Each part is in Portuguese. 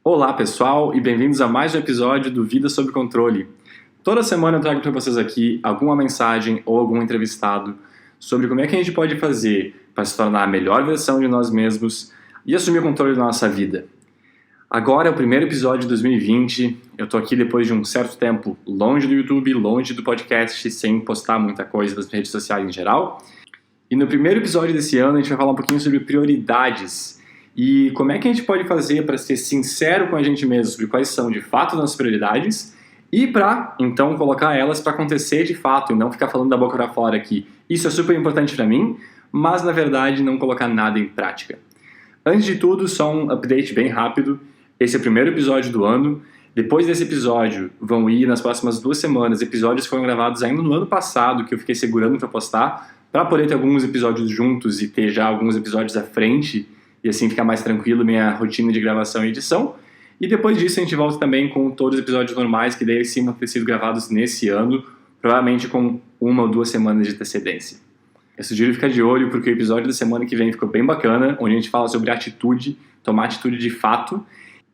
Olá pessoal e bem-vindos a mais um episódio do Vida Sob Controle. Toda semana eu trago para vocês aqui alguma mensagem ou algum entrevistado sobre como é que a gente pode fazer para se tornar a melhor versão de nós mesmos e assumir o controle da nossa vida. Agora é o primeiro episódio de 2020, eu tô aqui depois de um certo tempo longe do YouTube, longe do podcast, sem postar muita coisa nas redes sociais em geral. E no primeiro episódio desse ano a gente vai falar um pouquinho sobre prioridades. E como é que a gente pode fazer para ser sincero com a gente mesmo sobre quais são de fato nossas prioridades e para, então, colocar elas para acontecer de fato e não ficar falando da boca para fora aqui. Isso é super importante para mim, mas na verdade não colocar nada em prática. Antes de tudo, só um update bem rápido. Esse é o primeiro episódio do ano. Depois desse episódio, vão ir nas próximas 2 semanas episódios que foram gravados ainda no ano passado, que eu fiquei segurando para postar, para poder ter alguns episódios juntos e ter já alguns episódios à frente e assim ficar mais tranquilo minha rotina de gravação e edição. E depois disso a gente volta também com todos os episódios normais que daí sim vão ter sido gravados nesse ano, provavelmente com 1 ou 2 semanas de antecedência. Eu sugiro ficar de olho porque o episódio da semana que vem ficou bem bacana, onde a gente fala sobre atitude, tomar atitude de fato.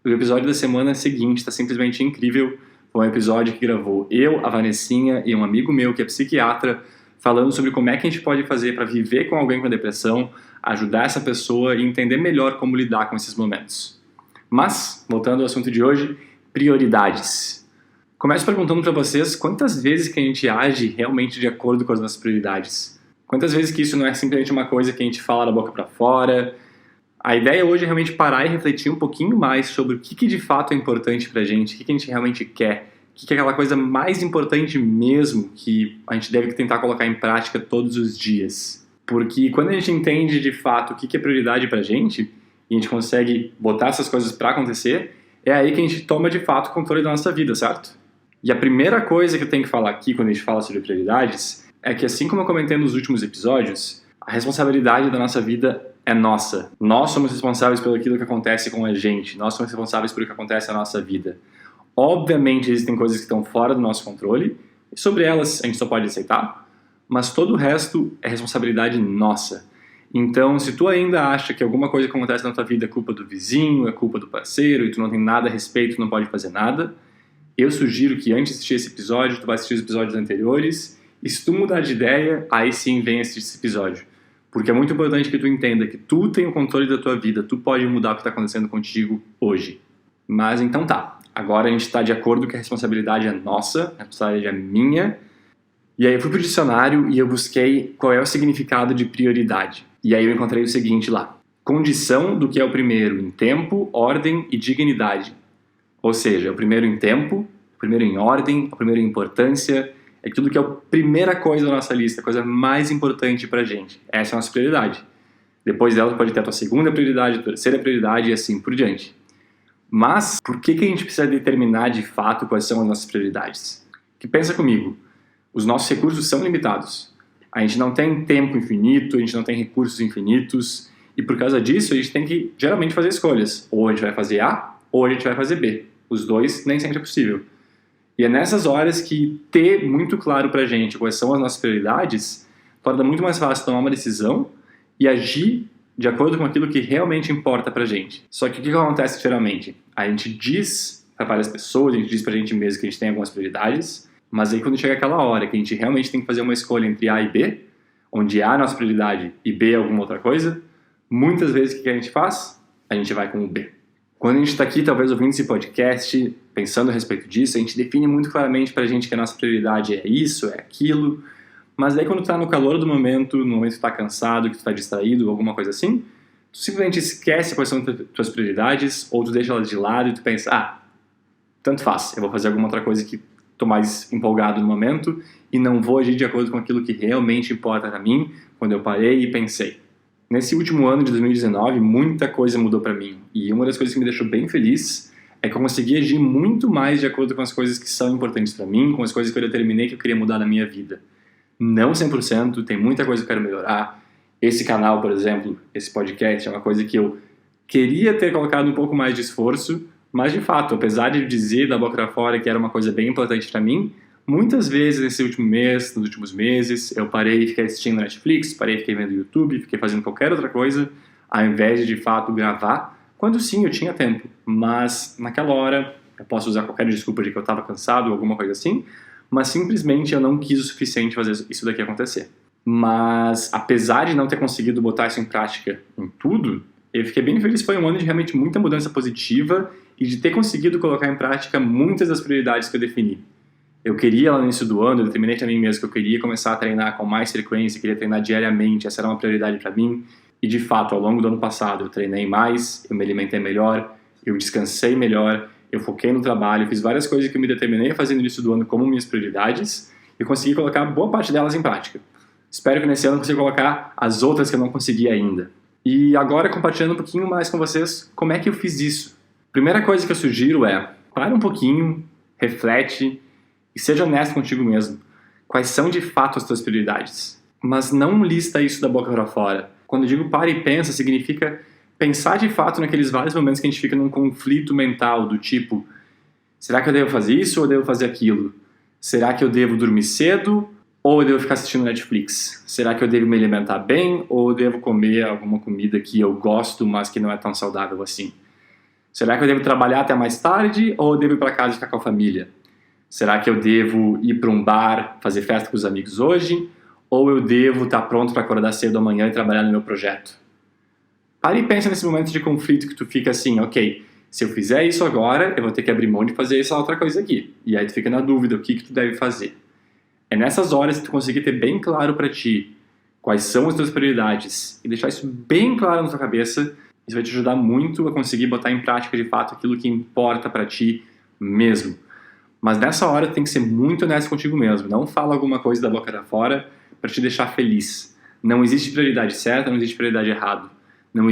O episódio da semana seguinte está simplesmente incrível. Foi um episódio que gravou eu, a Vanessinha e um amigo meu que é psiquiatra, falando sobre como é que a gente pode fazer para viver com alguém com depressão, ajudar essa pessoa e entender melhor como lidar com esses momentos. Mas, voltando ao assunto de hoje, prioridades. Começo perguntando para vocês quantas vezes que a gente age realmente de acordo com as nossas prioridades. Quantas vezes que isso não é simplesmente uma coisa que a gente fala da boca para fora. A ideia hoje é realmente parar e refletir um pouquinho mais sobre o que de fato é importante pra gente, o que a gente realmente quer, o que é aquela coisa mais importante mesmo que a gente deve tentar colocar em prática todos os dias. Porque quando a gente entende de fato o que é prioridade pra gente, e a gente consegue botar essas coisas pra acontecer, é aí que a gente toma de fato o controle da nossa vida, certo? E a primeira coisa que eu tenho que falar aqui quando a gente fala sobre prioridades é que, assim como eu comentei nos últimos episódios, a responsabilidade da nossa vida é nossa. Nós somos responsáveis pelo aquilo que acontece com a gente. Nós somos responsáveis pelo que acontece na nossa vida. Obviamente existem coisas que estão fora do nosso controle, e sobre elas a gente só pode aceitar, mas todo o resto é responsabilidade nossa. Então, se tu ainda acha que alguma coisa que acontece na tua vida é culpa do vizinho, é culpa do parceiro, e tu não tem nada a respeito, tu não pode fazer nada, eu sugiro que antes de assistir esse episódio, tu vai assistir os episódios anteriores, e se tu mudar de ideia, aí sim vem assistir esse episódio. Porque é muito importante que tu entenda que tu tem o controle da tua vida, tu pode mudar o que está acontecendo contigo hoje. Mas então tá, agora a gente está de acordo que a responsabilidade é nossa, a responsabilidade é minha. E aí eu fui pro dicionário e eu busquei qual é o significado de prioridade. E aí eu encontrei o seguinte lá: condição do que é o primeiro em tempo, ordem e dignidade. Ou seja, o primeiro em tempo, o primeiro em ordem, o primeiro em importância, é tudo que é a primeira coisa da nossa lista, a coisa mais importante pra gente. Essa é a nossa prioridade. Depois dela pode ter a tua segunda prioridade, a tua terceira prioridade e assim por diante. Mas por que a gente precisa determinar de fato quais são as nossas prioridades? Que pensa comigo, os nossos recursos são limitados. A gente não tem tempo infinito, a gente não tem recursos infinitos, e por causa disso a gente tem que geralmente fazer escolhas. Ou a gente vai fazer A, ou a gente vai fazer B. Os dois nem sempre é possível. E é nessas horas que ter muito claro pra gente quais são as nossas prioridades torna muito mais fácil tomar uma decisão e agir de acordo com aquilo que realmente importa pra gente. Só que o que acontece geralmente? A gente diz para várias pessoas, a gente diz pra gente mesmo que a gente tem algumas prioridades, mas aí quando chega aquela hora que a gente realmente tem que fazer uma escolha entre A e B, onde A é a nossa prioridade e B é alguma outra coisa, muitas vezes o que a gente faz? A gente vai com o B. Quando a gente está aqui, talvez ouvindo esse podcast, pensando a respeito disso, a gente define muito claramente pra gente que a nossa prioridade é isso, é aquilo, mas daí quando tu tá no calor do momento, no momento que tu tá cansado, que tu tá distraído, alguma coisa assim, tu simplesmente esquece quais são as tuas prioridades, ou tu deixa elas de lado e tu pensa, tanto faz, eu vou fazer alguma outra coisa que tô mais empolgado no momento e não vou agir de acordo com aquilo que realmente importa pra mim, quando eu parei e pensei. Nesse último ano de 2019, muita coisa mudou pra mim, e uma das coisas que me deixou bem feliz é que eu consegui agir muito mais de acordo com as coisas que são importantes pra mim, com as coisas que eu determinei que eu queria mudar na minha vida. Não 100%, tem muita coisa que eu quero melhorar. Esse canal, por exemplo, esse podcast, é uma coisa que eu queria ter colocado um pouco mais de esforço, mas de fato, apesar de dizer da boca pra fora que era uma coisa bem importante pra mim, muitas vezes nesse último mês, nos últimos meses, eu parei e fiquei assistindo Netflix, parei e fiquei vendo YouTube, fiquei fazendo qualquer outra coisa, ao invés de fato gravar quando sim eu tinha tempo, mas naquela hora eu posso usar qualquer desculpa de que eu estava cansado ou alguma coisa assim, mas simplesmente eu não quis o suficiente fazer isso daqui acontecer. Mas apesar de não ter conseguido botar isso em prática em tudo, eu fiquei bem feliz. Foi um ano de realmente muita mudança positiva e de ter conseguido colocar em prática muitas das prioridades que eu defini. Eu queria, lá no início do ano, eu determinei para mim mesmo que eu queria começar a treinar com mais frequência, queria treinar diariamente, essa era uma prioridade para mim. E de fato, ao longo do ano passado, eu treinei mais, eu me alimentei melhor, eu descansei melhor, eu foquei no trabalho, fiz várias coisas que eu me determinei a fazer no início do ano como minhas prioridades e consegui colocar boa parte delas em prática. Espero que nesse ano eu consiga colocar as outras que eu não consegui ainda. E agora, compartilhando um pouquinho mais com vocês, como é que eu fiz isso? Primeira coisa que eu sugiro é, para um pouquinho, reflete e seja honesto contigo mesmo. Quais são de fato as tuas prioridades? Mas não lista isso da boca para fora. Quando eu digo para e pensa, significa pensar de fato naqueles vários momentos que a gente fica num conflito mental do tipo, será que eu devo fazer isso ou eu devo fazer aquilo? Será que eu devo dormir cedo ou eu devo ficar assistindo Netflix? Será que eu devo me alimentar bem ou eu devo comer alguma comida que eu gosto, mas que não é tão saudável assim? Será que eu devo trabalhar até mais tarde ou eu devo ir para casa e ficar com a família? Será que eu devo ir para um bar, fazer festa com os amigos hoje? Ou eu devo estar pronto para acordar cedo amanhã e trabalhar no meu projeto? Para e pensa nesse momento de conflito que tu fica assim, ok, se eu fizer isso agora, eu vou ter que abrir mão de fazer essa outra coisa aqui. E aí tu fica na dúvida, o que tu deve fazer? É nessas horas que tu conseguir ter bem claro para ti quais são as tuas prioridades e deixar isso bem claro na tua cabeça, isso vai te ajudar muito a conseguir botar em prática de fato aquilo que importa para ti mesmo. Mas nessa hora tu tem que ser muito honesto contigo mesmo. Não fala alguma coisa da boca para fora para te deixar feliz. Não existe prioridade certa, não existe prioridade errada. Não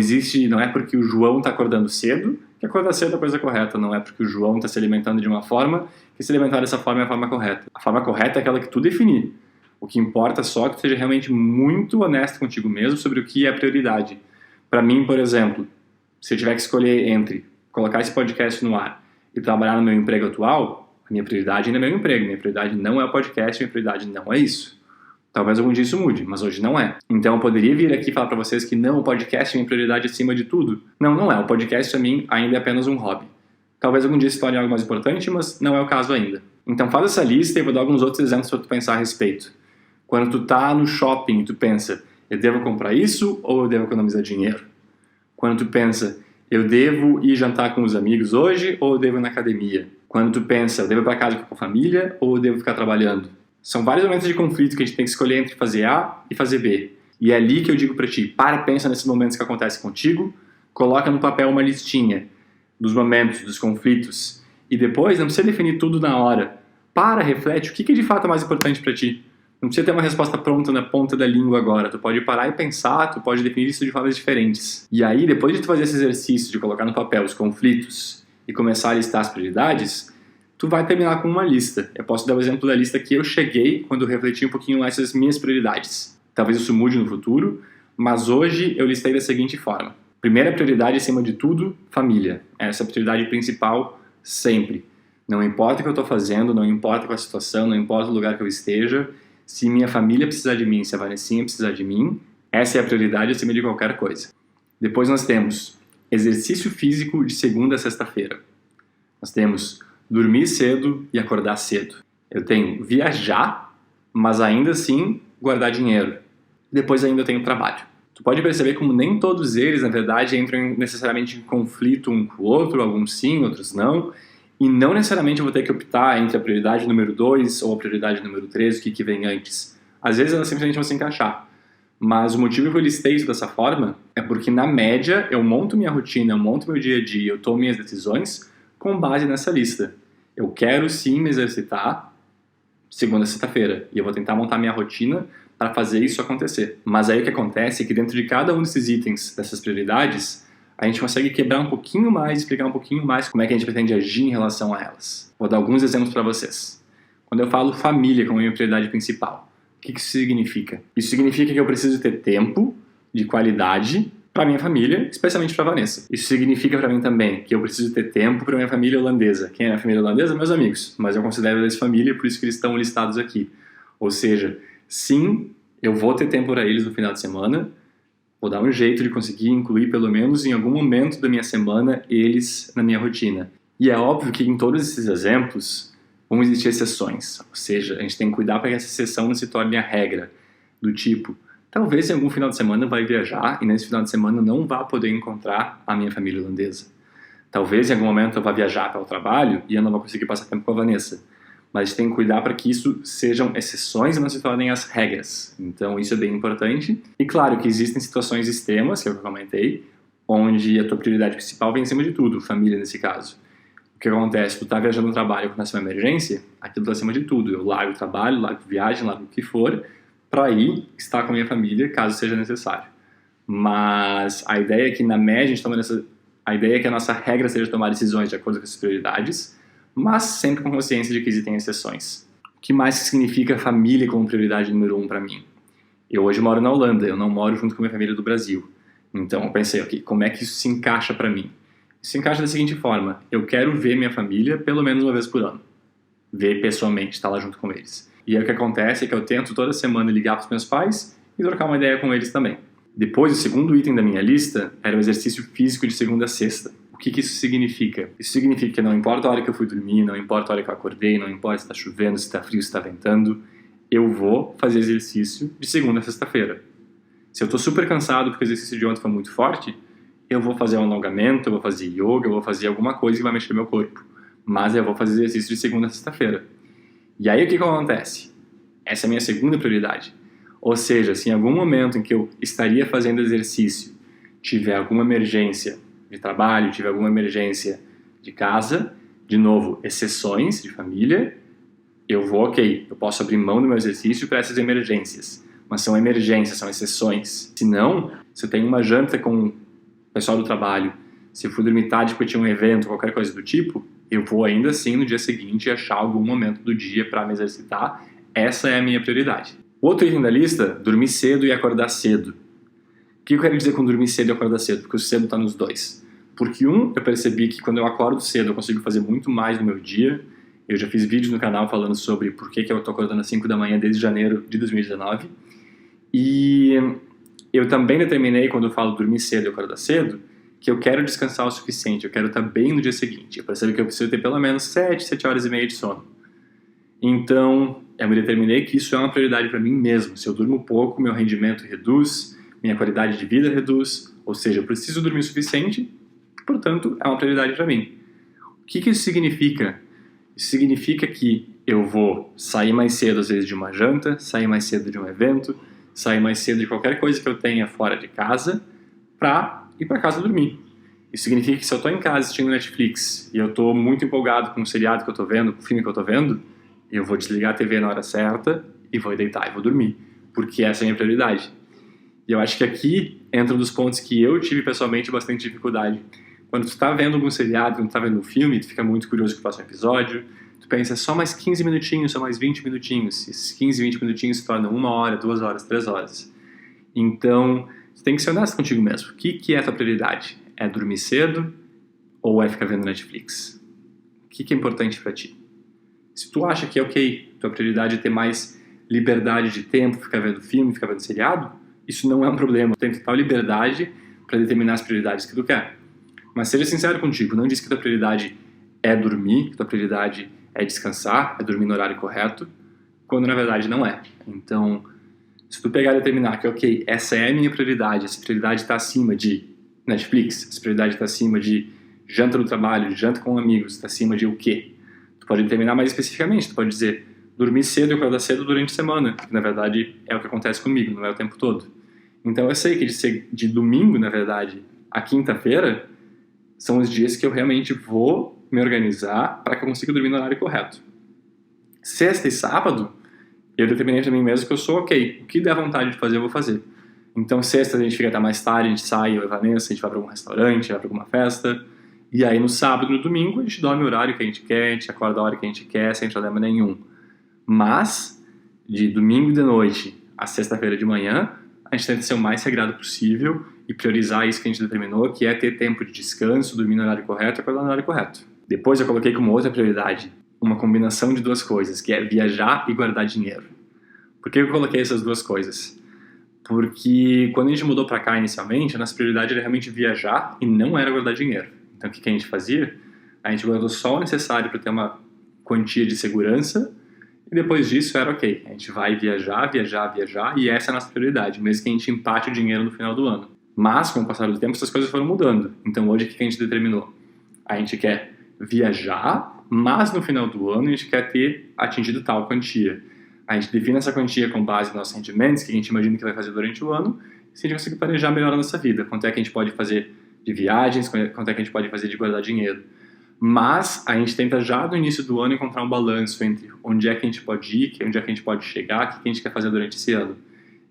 é porque o João está acordando cedo que acordar cedo é a coisa correta. Não é porque o João está se alimentando de uma forma que se alimentar dessa forma é a forma correta. A forma correta é aquela que tu definir. O que importa só é que tu seja realmente muito honesto contigo mesmo sobre o que é prioridade. Para mim, por exemplo, se eu tiver que escolher entre colocar esse podcast no ar e trabalhar no meu emprego atual, a minha prioridade ainda é meu emprego. Minha prioridade não é o podcast, minha prioridade não é isso. Talvez algum dia isso mude, mas hoje não é. Então eu poderia vir aqui falar para vocês que não, o podcast é minha prioridade acima de tudo. Não, não é. O podcast para mim ainda é apenas um hobby. Talvez algum dia se torne algo mais importante, mas não é o caso ainda. Então faz essa lista e vou dar alguns outros exemplos para tu pensar a respeito. Quando tu tá no shopping e tu pensa, eu devo comprar isso ou eu devo economizar dinheiro? Quando tu pensa, eu devo ir jantar com os amigos hoje ou eu devo ir na academia? Quando tu pensa, eu devo ir para casa com a família ou eu devo ficar trabalhando? São vários momentos de conflito que a gente tem que escolher entre fazer A e fazer B. E é ali que eu digo para ti, para e pensa nesses momentos que acontecem contigo, coloca no papel uma listinha dos momentos, dos conflitos, e depois não precisa definir tudo na hora. Para, reflete, o que de fato é mais importante para ti? Não precisa ter uma resposta pronta na ponta da língua agora. Tu pode parar e pensar, tu pode definir isso de formas diferentes. E aí, depois de tu fazer esse exercício de colocar no papel os conflitos e começar a listar as prioridades, tu vai terminar com uma lista. Eu posso dar o exemplo da lista que eu cheguei quando eu refleti um pouquinho mais sobre as minhas prioridades. Talvez isso mude no futuro, mas hoje eu listei da seguinte forma. Primeira prioridade, acima de tudo, família. Essa é a prioridade principal sempre. Não importa o que eu estou fazendo, não importa qual a situação, não importa o lugar que eu esteja, se minha família precisar de mim, se a Vanessinha precisar de mim, essa é a prioridade acima de qualquer coisa. Depois nós temos exercício físico de segunda a sexta-feira. Nós temos dormir cedo e acordar cedo. Eu tenho viajar, mas ainda assim guardar dinheiro. Depois ainda eu tenho trabalho. Tu pode perceber como nem todos eles, na verdade, entram necessariamente em conflito um com o outro, alguns sim, outros não, e não necessariamente eu vou ter que optar entre a prioridade número 2 ou a prioridade número 3, o que vem antes. Às vezes elas simplesmente vão se encaixar. Mas o motivo que eu listei isso dessa forma é porque, na média, eu monto minha rotina, eu monto meu dia a dia, eu tomo minhas decisões com base nessa lista. Eu quero sim me exercitar segunda a sexta-feira e eu vou tentar montar minha rotina para fazer isso acontecer. Mas aí o que acontece é que dentro de cada um desses itens, dessas prioridades, a gente consegue quebrar um pouquinho mais, explicar um pouquinho mais como é que a gente pretende agir em relação a elas. Vou dar alguns exemplos para vocês. Quando eu falo família como minha prioridade principal, o que isso significa? Isso significa que eu preciso ter tempo de qualidade para minha família, especialmente para Vanessa. Isso significa para mim também que eu preciso ter tempo para minha família holandesa. Quem é a família holandesa? Meus amigos. Mas eu considero eles família, por isso que eles estão listados aqui. Ou seja, sim, eu vou ter tempo para eles no final de semana, Vou dar um jeito de conseguir incluir pelo menos em algum momento da minha semana eles na minha rotina. E é óbvio que em todos esses exemplos vão existir exceções, ou seja, a gente tem que cuidar para que essa exceção não se torne a regra, do tipo, talvez em algum final de semana vai viajar e nesse final de semana não vá poder encontrar a minha família holandesa. Talvez em algum momento eu vá viajar para o trabalho e eu não vou conseguir passar tempo com a Vanessa. Mas a gente tem que cuidar para que isso sejam exceções e não se tornem as regras. Então isso é bem importante. E claro que existem situações extremas, que é o que eu comentei, onde a tua prioridade principal vem em cima de tudo, família nesse caso. O que acontece? Tu tá viajando no trabalho e acontece uma emergência, aquilo tá acima de tudo. Eu largo o trabalho, largo viagem, largo o que for, para ir estar com a minha família, caso seja necessário. Mas a ideia é que na média a gente toma a ideia é que a nossa regra seja tomar decisões de acordo com essas prioridades, mas sempre com consciência de que existem exceções. O que mais significa família como prioridade número 1 para mim? Eu hoje moro na Holanda, eu não moro junto com a minha família do Brasil. Então eu pensei, ok, como é que isso se encaixa para mim? Isso se encaixa da seguinte forma, eu quero ver minha família pelo menos uma vez por ano. Ver pessoalmente, estar lá junto com eles. E aí o que acontece é que eu tento toda semana ligar para os meus pais e trocar uma ideia com eles também. Depois, o segundo item da minha lista era o exercício físico de segunda a sexta. O que isso significa? Isso significa que não importa a hora que eu fui dormir, não importa a hora que eu acordei, não importa se está chovendo, se está frio, se está ventando, eu vou fazer exercício de segunda a sexta-feira. Se eu estou super cansado porque o exercício de ontem foi muito forte, eu vou fazer um alongamento, eu vou fazer yoga, eu vou fazer alguma coisa que vai mexer meu corpo. Mas eu vou fazer exercício de segunda a sexta-feira. E aí o que acontece? Essa é a minha segunda prioridade. Ou seja, se em algum momento em que eu estaria fazendo exercício, tiver alguma emergência de trabalho, tiver alguma emergência de casa, de novo, exceções de família, eu vou, ok, eu posso abrir mão do meu exercício para essas emergências. Mas são emergências, são exceções. Se não, se eu tenho uma janta com o pessoal do trabalho, se eu for dormir tarde porque tinha um evento, qualquer coisa do tipo, eu vou ainda assim no dia seguinte achar algum momento do dia para me exercitar. Essa é a minha prioridade. O outro item da lista, dormir cedo e acordar cedo. O que eu quero dizer com dormir cedo e acordar cedo? Porque o cedo está nos dois. Porque eu percebi que quando eu acordo cedo eu consigo fazer muito mais no meu dia. Eu já fiz vídeos no canal falando sobre por que eu estou acordando às 5 da manhã desde janeiro de 2019. E eu também determinei, quando eu falo dormir cedo e acordar cedo, que eu quero descansar o suficiente, eu quero estar bem no dia seguinte. Eu percebo que eu preciso ter pelo menos 7 horas e meia de sono. Então, eu me determinei que isso é uma prioridade para mim mesmo. Se eu durmo pouco, meu rendimento reduz, minha qualidade de vida reduz, ou seja, eu preciso dormir o suficiente, portanto, é uma prioridade para mim. O que isso significa? Isso significa que eu vou sair mais cedo, às vezes, de uma janta, sair mais cedo de um evento, sair mais cedo de qualquer coisa que eu tenha fora de casa, para ir para casa dormir. Isso significa que se eu estou em casa assistindo Netflix e eu estou muito empolgado com o seriado que eu estou vendo, com o filme que eu estou vendo, eu vou desligar a TV na hora certa e vou deitar e vou dormir, porque essa é a minha prioridade. E eu acho que aqui entra um dos pontos que eu tive pessoalmente bastante dificuldade. Quando tu está vendo algum seriado, quando tu está vendo um filme, tu fica muito curioso com o próximo episódio, tu pensa, só mais 15 minutinhos, só mais 20 minutinhos. Esses 15, 20 minutinhos se tornam 1 hora, 2 horas, 3 horas. Então, tu tem que ser honesto contigo mesmo. O que é a tua prioridade? É dormir cedo ou é ficar vendo Netflix? O que é importante para ti? Se tu acha que é ok, tua prioridade é ter mais liberdade de tempo, ficar vendo filme, ficar vendo seriado, isso não é um problema. Tu tem total liberdade para determinar as prioridades que tu quer. Mas seja sincero contigo, não diz que tua prioridade é dormir, que tua prioridade é descansar, é dormir no horário correto, quando na verdade não é. Então, se tu pegar e determinar que, ok, essa é a minha prioridade, essa prioridade está acima de Netflix, essa prioridade está acima de janta no trabalho, janta com amigos, está acima de o quê? Tu pode determinar mais especificamente, tu pode dizer dormir cedo e acordar cedo durante a semana, que na verdade é o que acontece comigo, não é o tempo todo. Então eu sei que de domingo, na verdade, a quinta-feira, são os dias que eu realmente vou me organizar para que eu consiga dormir no horário correto. Sexta e sábado, eu determinei para mim mesmo que eu sou ok, o que der vontade de fazer eu vou fazer. Então sexta a gente fica até mais tarde, a gente sai, eu e a Vanessa, a gente vai para algum restaurante, vai para alguma festa, e aí no sábado e no domingo a gente dorme o horário que a gente quer, a gente acorda a hora que a gente quer, sem problema nenhum. Mas, de domingo de noite a sexta-feira de manhã, a gente tenta ser o mais sagrado possível e priorizar isso que a gente determinou, que é ter tempo de descanso, dormir no horário correto e acordar no horário correto. Depois eu coloquei como outra prioridade uma combinação de duas coisas, que é viajar e guardar dinheiro. Por que eu coloquei essas duas coisas? Porque quando a gente mudou para cá inicialmente, a nossa prioridade era realmente viajar e não era guardar dinheiro. Então o que a gente fazia? A gente guardou só o necessário para ter uma quantia de segurança e depois disso era ok, a gente vai viajar, viajar, viajar e essa é a nossa prioridade, mesmo que a gente empate o dinheiro no final do ano. Mas com o passar do tempo essas coisas foram mudando. Então hoje o que a gente determinou? A gente quer viajar, mas no final do ano a gente quer ter atingido tal quantia. A gente define essa quantia com base nos nossos rendimentos, que a gente imagina que vai fazer durante o ano, se a gente conseguir planejar melhor a nossa vida. Quanto é que a gente pode fazer de viagens, quanto é que a gente pode fazer de guardar dinheiro. Mas a gente tenta já no início do ano encontrar um balanço entre onde é que a gente pode ir, onde é que a gente pode chegar, o que a gente quer fazer durante esse ano.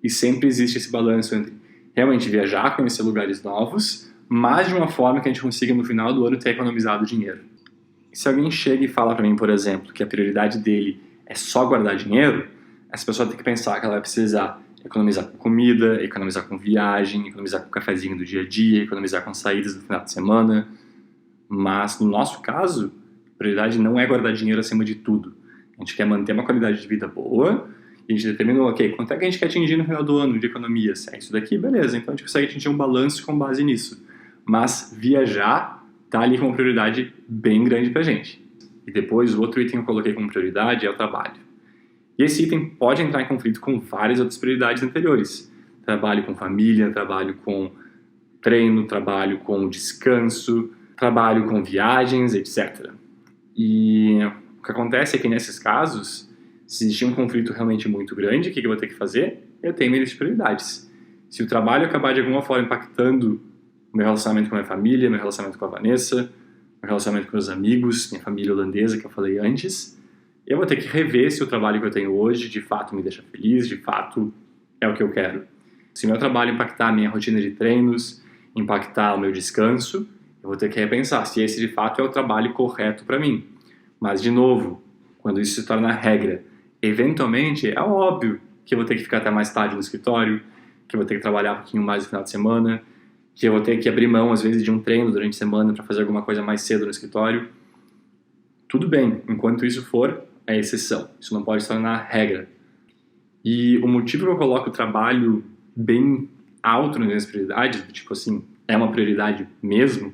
E sempre existe esse balanço entre realmente viajar, conhecer lugares novos, mas de uma forma que a gente consiga no final do ano ter economizado dinheiro. E se alguém chega e fala para mim, por exemplo, que a prioridade dele é só guardar dinheiro, essa pessoa tem que pensar que ela vai precisar economizar com comida, economizar com viagem, economizar com o cafezinho do dia a dia, economizar com saídas no final de semana. Mas no nosso caso, a prioridade não é guardar dinheiro acima de tudo. A gente quer manter uma qualidade de vida boa e a gente determinou, ok, quanto é que a gente quer atingir no final do ano de economias? É isso daqui? Beleza, então a gente consegue atingir um balanço com base nisso. Mas viajar tá ali como prioridade bem grande pra gente. E depois, o outro item que eu coloquei como prioridade é o trabalho. E esse item pode entrar em conflito com várias outras prioridades anteriores. Trabalho com família, trabalho com treino, trabalho com descanso, trabalho com viagens, etc. E o que acontece é que nesses casos, se existir um conflito realmente muito grande, o que eu vou ter que fazer? Eu tenho minhas prioridades. Se o trabalho acabar de alguma forma impactando o meu relacionamento com a minha família, meu relacionamento com a Vanessa, meu relacionamento com meus amigos, minha família holandesa que eu falei antes, eu vou ter que rever se o trabalho que eu tenho hoje de fato me deixa feliz, de fato é o que eu quero. Se o meu trabalho impactar a minha rotina de treinos, impactar o meu descanso, eu vou ter que repensar se esse de fato é o trabalho correto para mim. Mas, de novo, quando isso se torna regra, eventualmente é óbvio que eu vou ter que ficar até mais tarde no escritório, que eu vou ter que trabalhar um pouquinho mais no final de semana, que eu vou ter que abrir mão, às vezes, de um treino durante a semana para fazer alguma coisa mais cedo no escritório. Tudo bem, enquanto isso for, é exceção. Isso não pode se tornar regra. E o motivo que eu coloco o trabalho bem alto nas minhas prioridades, tipo assim, é uma prioridade mesmo,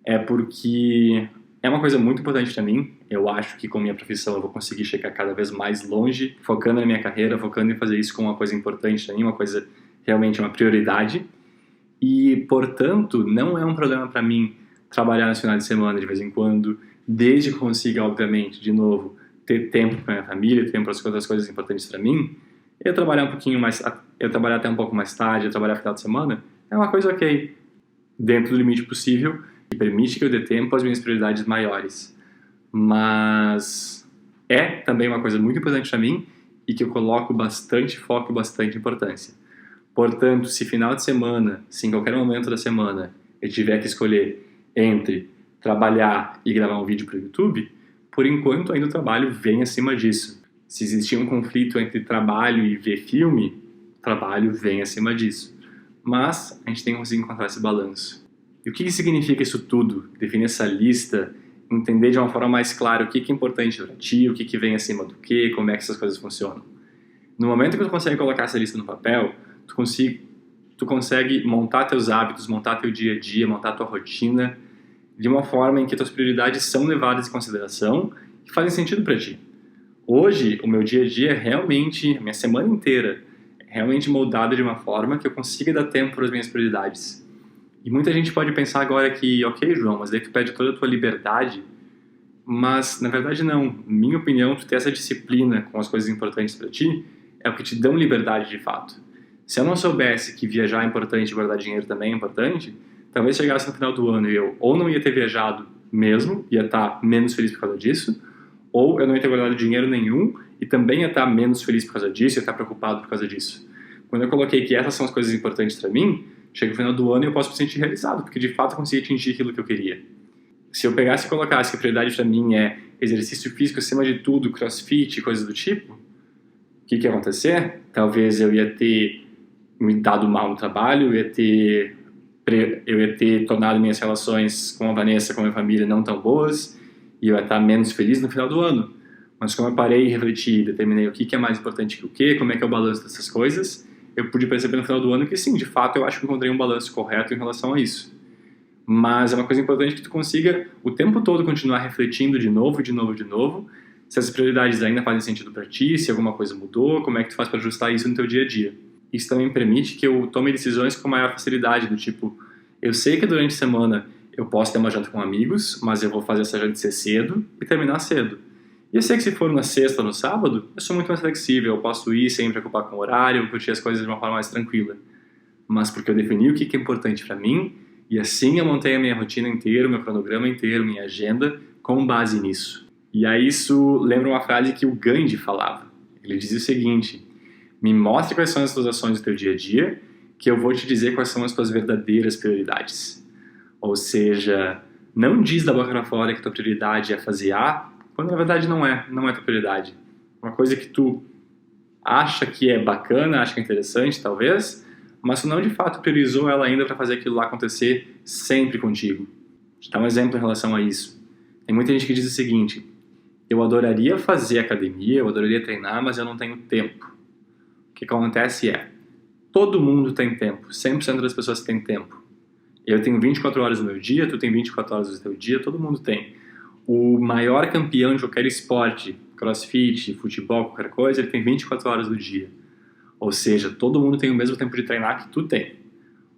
é porque é uma coisa muito importante para mim. Eu acho que com minha profissão eu vou conseguir chegar cada vez mais longe, focando na minha carreira, focando em fazer isso como uma coisa importante para mim, uma coisa realmente uma prioridade. E, portanto, não é um problema para mim trabalhar no final de semana de vez em quando, desde que consiga, obviamente, de novo, ter tempo com a minha família, tempo para as outras coisas importantes para mim. Eu trabalhar um pouquinho mais, eu trabalhar até um pouco mais tarde, eu trabalhar no final de semana, é uma coisa ok, dentro do limite possível, que permite que eu dê tempo às minhas prioridades maiores. Mas é também uma coisa muito importante para mim e que eu coloco bastante foco e bastante importância. Portanto, se final de semana, se em qualquer momento da semana eu tiver que escolher entre trabalhar e gravar um vídeo para o YouTube, por enquanto ainda o trabalho vem acima disso. Se existir um conflito entre trabalho e ver filme, o trabalho vem acima disso. Mas a gente tem que conseguir encontrar esse balanço. E o que significa isso tudo? Definir essa lista, entender de uma forma mais clara o que é importante para ti, o que vem acima do que, como é que essas coisas funcionam. No momento que tu consegue colocar essa lista no papel, tu consegue montar teus hábitos, montar teu dia a dia, montar tua rotina de uma forma em que tuas prioridades são levadas em consideração e fazem sentido para ti. Hoje, o meu dia a dia é realmente, a minha semana inteira, é realmente moldada de uma forma que eu consiga dar tempo para as minhas prioridades. E muita gente pode pensar agora que, ok, João, mas daí tu perde toda a tua liberdade. Mas, na verdade, não. Minha opinião, tu ter essa disciplina com as coisas importantes para ti é o que te dão liberdade de fato. Se eu não soubesse que viajar é importante e guardar dinheiro também é importante, talvez chegasse no final do ano e eu ou não ia ter viajado mesmo, ia estar menos feliz por causa disso, ou eu não ia ter guardado dinheiro nenhum e também ia estar menos feliz por causa disso, ia estar preocupado por causa disso. Quando eu coloquei que essas são as coisas importantes para mim, chega no final do ano e eu posso me sentir realizado, porque de fato eu consegui atingir aquilo que eu queria. Se eu pegasse e colocasse que a prioridade para mim é exercício físico acima de tudo, crossfit, coisas do tipo, o que ia acontecer? Talvez eu ia ter me dado mal no trabalho, eu ia ter tornado minhas relações com a Vanessa, com a minha família não tão boas, e eu ia estar menos feliz no final do ano. Mas como eu parei e refleti, determinei o que é mais importante que o quê, como é que é o balanço dessas coisas, eu pude perceber no final do ano que sim, de fato, eu acho que encontrei um balanço correto em relação a isso. Mas é uma coisa importante que tu consiga o tempo todo continuar refletindo de novo, se as prioridades ainda fazem sentido para ti, se alguma coisa mudou, como é que tu faz para ajustar isso no teu dia a dia. Isso também permite que eu tome decisões com maior facilidade, do tipo, eu sei que durante a semana eu posso ter uma janta com amigos, mas eu vou fazer essa janta ser cedo e terminar cedo. E eu sei que se for na sexta ou no sábado, eu sou muito mais flexível, eu posso ir sem me preocupar com o horário, curtir as coisas de uma forma mais tranquila. Mas porque eu defini o que é importante para mim, e assim eu montei a minha rotina inteira, o meu cronograma inteiro, minha agenda, com base nisso. E aí isso lembra uma frase que o Gandhi falava. Ele dizia o seguinte: me mostre quais são as suas ações do teu dia a dia, que eu vou te dizer quais são as tuas verdadeiras prioridades. Ou seja, não diz da boca pra fora que tua prioridade é fazer A, quando na verdade não é tua prioridade. Uma coisa que tu acha que é bacana, acha que é interessante, talvez, mas tu não de fato priorizou ela ainda para fazer aquilo lá acontecer sempre contigo. Vou te dar um exemplo em relação a isso. Tem muita gente que diz o seguinte: eu adoraria fazer academia, eu adoraria treinar, mas eu não tenho tempo. O que acontece é, todo mundo tem tempo, 100% das pessoas têm tempo. Eu tenho 24 horas no meu dia, tu tem 24 horas no teu dia, todo mundo tem. O maior campeão de qualquer esporte, crossfit, futebol, qualquer coisa, ele tem 24 horas no dia. Ou seja, todo mundo tem o mesmo tempo de treinar que tu tem.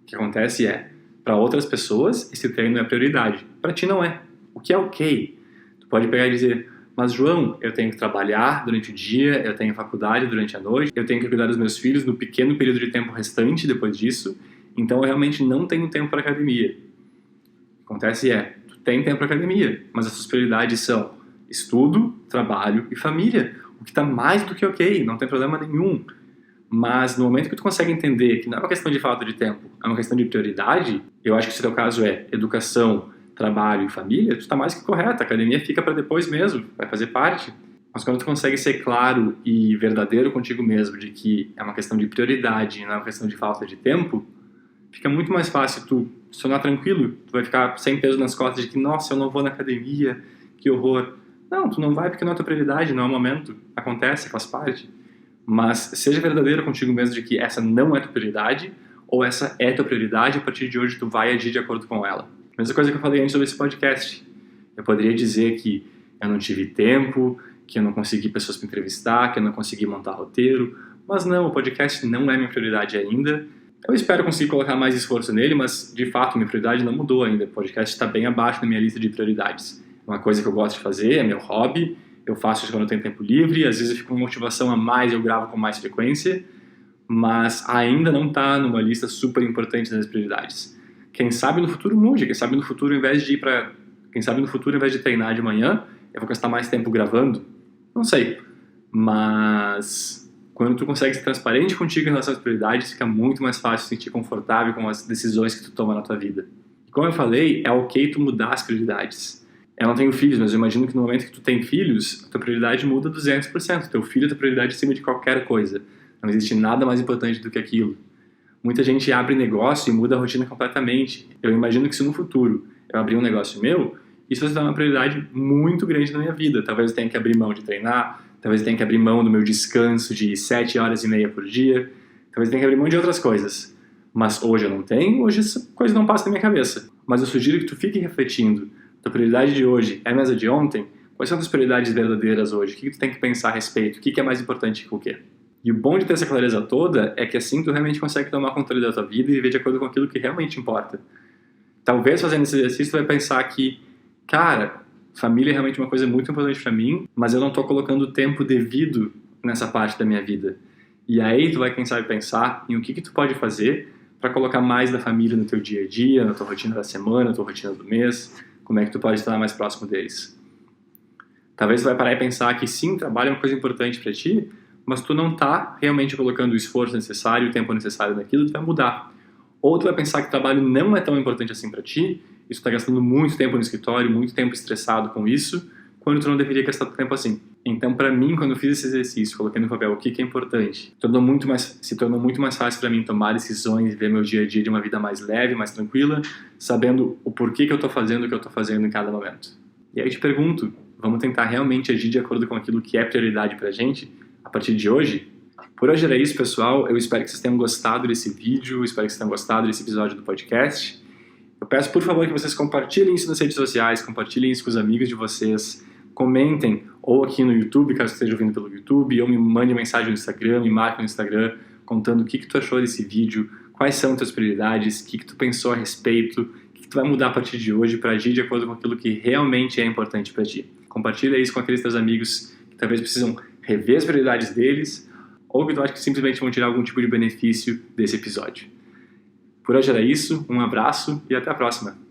O que acontece é, para outras pessoas, esse treino é prioridade. Para ti não é. O que é ok. Tu pode pegar e dizer, mas João, eu tenho que trabalhar durante o dia, eu tenho faculdade durante a noite, eu tenho que cuidar dos meus filhos no pequeno período de tempo restante depois disso, então eu realmente não tenho tempo para academia. O que acontece é, tu tem tempo para academia, mas as suas prioridades são estudo, trabalho e família, o que está mais do que ok, não tem problema nenhum. Mas no momento que tu consegue entender que não é uma questão de falta de tempo, é uma questão de prioridade, eu acho que se o teu caso é educação, trabalho e família, tu está mais que correto, a academia fica para depois mesmo, vai fazer parte. Mas quando tu consegue ser claro e verdadeiro contigo mesmo de que é uma questão de prioridade, não é uma questão de falta de tempo, fica muito mais fácil tu sonar tranquilo, tu vai ficar sem peso nas costas de que, nossa, eu não vou na academia, que horror. Não, tu não vai porque não é tua prioridade, não é o momento, acontece, faz parte. Mas seja verdadeiro contigo mesmo de que essa não é tua prioridade, ou essa é tua prioridade, a partir de hoje tu vai agir de acordo com ela. Mesma coisa que eu falei antes sobre esse podcast. Eu poderia dizer que eu não tive tempo, que eu não consegui pessoas para entrevistar, que eu não consegui montar roteiro, mas não, o podcast não é minha prioridade ainda. Eu espero conseguir colocar mais esforço nele, mas de fato minha prioridade não mudou ainda. O podcast está bem abaixo da minha lista de prioridades. É uma coisa que eu gosto de fazer, é meu hobby, eu faço isso quando eu tenho tempo livre, às vezes eu fico com motivação a mais e eu gravo com mais frequência, mas ainda não está numa lista super importante das prioridades. Quem sabe no futuro mude, quem sabe no futuro ao invés de treinar de manhã, eu vou gastar mais tempo gravando, não sei, mas quando tu consegue ser transparente contigo em relação às prioridades, fica muito mais fácil se sentir confortável com as decisões que tu toma na tua vida. E como eu falei, é ok tu mudar as prioridades. Eu não tenho filhos, mas eu imagino que no momento que tu tem filhos, a tua prioridade muda 200%. Teu filho é tua prioridade acima de qualquer coisa. Não existe nada mais importante do que aquilo. Muita gente abre negócio e muda a rotina completamente. Eu imagino que se no futuro eu abrir um negócio meu, isso vai se tornar uma prioridade muito grande na minha vida. Talvez eu tenha que abrir mão de treinar, talvez eu tenha que abrir mão do meu descanso de 7 horas e meia por dia, talvez eu tenha que abrir mão de outras coisas. Mas hoje eu não tenho, hoje essa coisa não passa na minha cabeça. Mas eu sugiro que tu fique refletindo. Tua prioridade de hoje é a mesma de ontem? Quais são as prioridades verdadeiras hoje? O que tu tem que pensar a respeito? O que é mais importante que o quê? E o bom de ter essa clareza toda é que assim tu realmente consegue tomar controle da tua vida e viver de acordo com aquilo que realmente importa. Talvez fazendo esse exercício tu vai pensar que, cara, família é realmente uma coisa muito importante pra mim, mas eu não tô colocando o tempo devido nessa parte da minha vida. E aí tu vai, quem sabe, pensar em o que tu pode fazer para colocar mais da família no teu dia a dia, na tua rotina da semana, na tua rotina do mês, como é que tu pode estar mais próximo deles. Talvez tu vai parar e pensar que sim, trabalho é uma coisa importante para ti, mas tu não tá realmente colocando o esforço necessário, o tempo necessário naquilo, tu vai mudar. Ou tu vai pensar que o trabalho não é tão importante assim para ti, e tu tá gastando muito tempo no escritório, muito tempo estressado com isso, quando tu não deveria gastar tempo assim. Então, para mim, quando eu fiz esse exercício, coloquei no papel o que é importante, se tornou muito mais fácil para mim tomar decisões e ver meu dia a dia de uma vida mais leve, mais tranquila, sabendo o porquê que eu tô fazendo o que eu tô fazendo em cada momento. E aí eu te pergunto, vamos tentar realmente agir de acordo com aquilo que é prioridade pra gente a partir de hoje? Por hoje era isso, pessoal. Eu espero que vocês tenham gostado desse vídeo, espero que vocês tenham gostado desse episódio do podcast. Eu peço, por favor, que vocês compartilhem isso nas redes sociais, compartilhem isso com os amigos de vocês, comentem ou aqui no YouTube, caso esteja ouvindo pelo YouTube, ou me mande mensagem no Instagram, me marque no Instagram, contando o que tu achou desse vídeo, quais são tuas prioridades, o que tu pensou a respeito, o que tu vai mudar a partir de hoje para agir de acordo com aquilo que realmente é importante para ti. Compartilha isso com aqueles teus amigos que talvez precisam rever as prioridades deles, ou que tu acha que simplesmente vão tirar algum tipo de benefício desse episódio. Por hoje era isso, um abraço e até a próxima!